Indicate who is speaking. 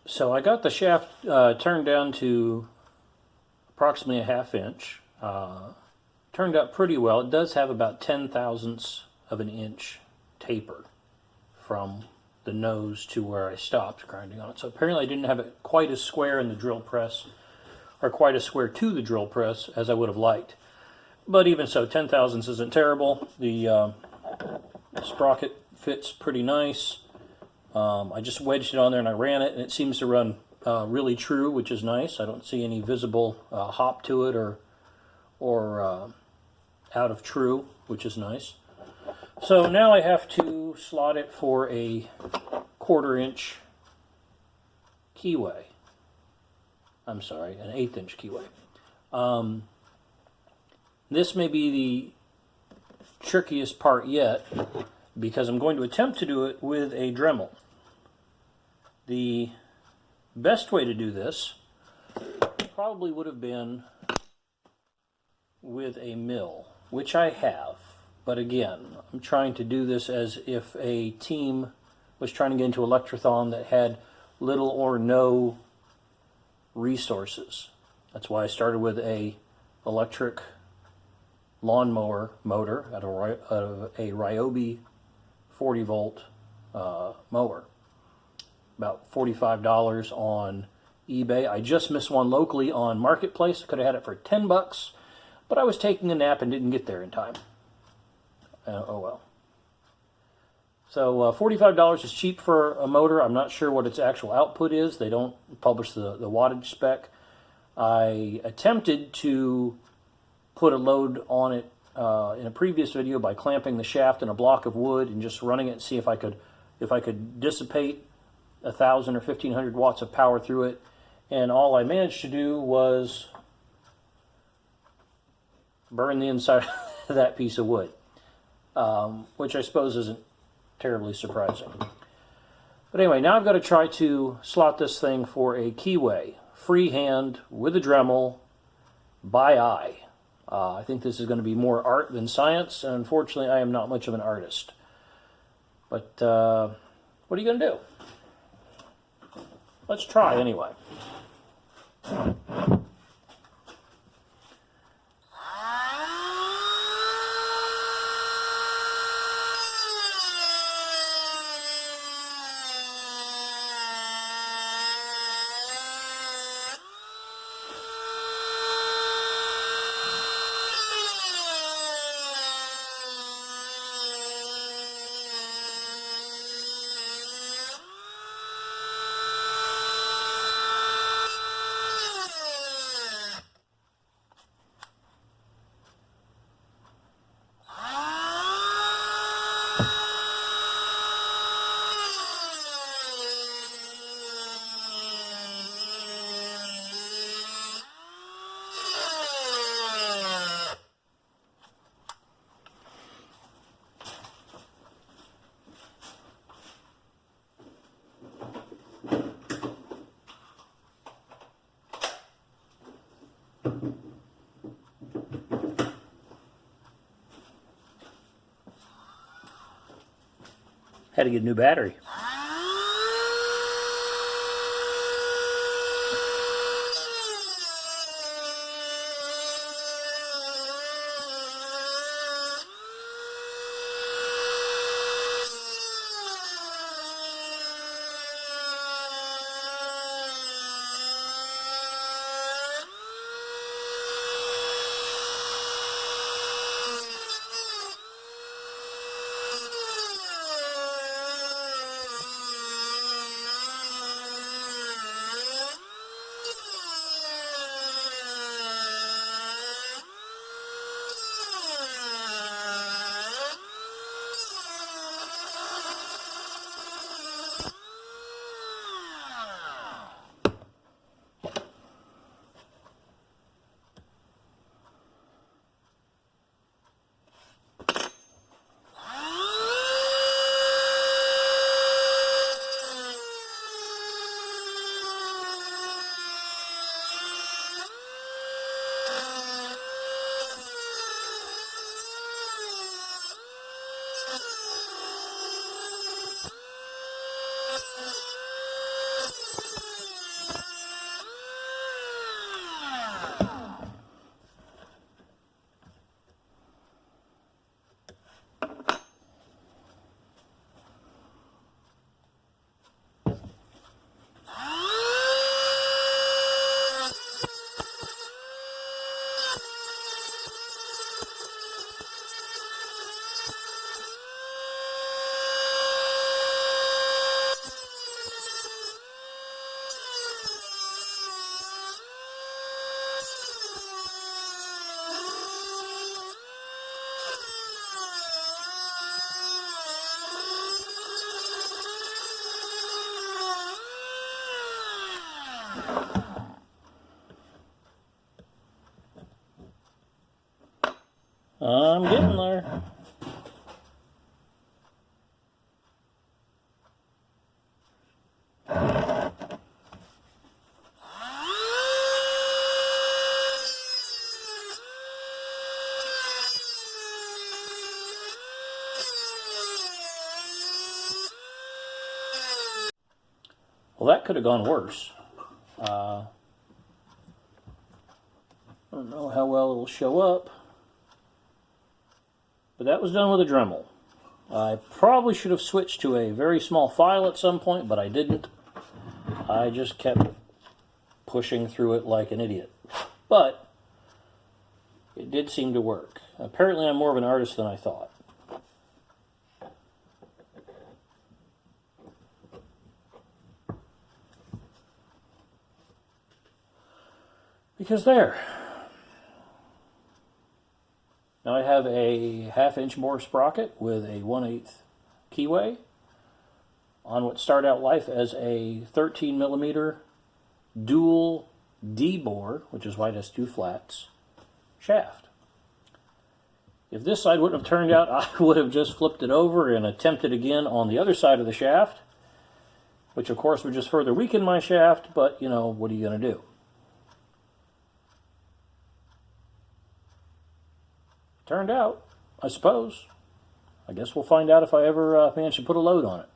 Speaker 1: So I got the shaft turned down to approximately a ½ inch. Turned out pretty well. It does have about 10 thousandths of an inch taper from the nose to where I stopped grinding on it. So apparently I didn't have it quite as square in the drill press, or quite as square to the drill press as I would have liked. But even so, 10 thousandths isn't terrible. The sprocket fits pretty nice. I just wedged it on there and I ran it, and it seems to run really true, which is nice. I don't see any visible hop to it or out of true, which is nice. So now I have to slot it for a 1/4 inch keyway. I'm sorry, an 1/8 inch keyway. This may be the trickiest part yet, because I'm going to attempt to do it with a Dremel. The best way to do this probably would have been with a mill, which I have. But again, I'm trying to do this as if a team was trying to get into Electrothon that had little or no resources. That's why I started with a electric lawnmower motor out of a Ryobi 40 volt mower. About $45 on eBay. I just missed one locally on Marketplace. I could have had it for 10 bucks, but I was taking a nap and didn't get there in time. Oh well. So $45 is cheap for a motor. I'm not sure what its actual output is. They don't publish the wattage spec. I attempted to put a load on it in a previous video by clamping the shaft in a block of wood and just running it and see if I could dissipate 1,000 or 1,500 watts of power through it. And all I managed to do was burn the inside of that piece of wood, which I suppose isn't terribly surprising. But anyway, now I've got to try to slot this thing for a keyway, freehand, with a Dremel, by eye. I think this is going to be more art than science, and unfortunately I am not much of an artist. But what are you going to do? Let's try anyway. Had to get a new battery. I'm getting there. Well, that could have gone worse. I don't know how well it will show up, but that was done with a Dremel. I probably should have switched to a very small file at some point, but I didn't. I just kept pushing through it like an idiot. But it did seem to work. Apparently I'm more of an artist than I thought. Because there. Now I have a 1/2 inch bore sprocket with a 1/8 keyway on what started out life as a 13 millimeter dual D bore, which is why it has 2 flats, shaft. If this side wouldn't have turned out, I would have just flipped it over and attempted again on the other side of the shaft, which of course would just further weaken my shaft, but you know, what are you going to do? Turned out, I suppose. I guess we'll find out if I ever manage to put a load on it.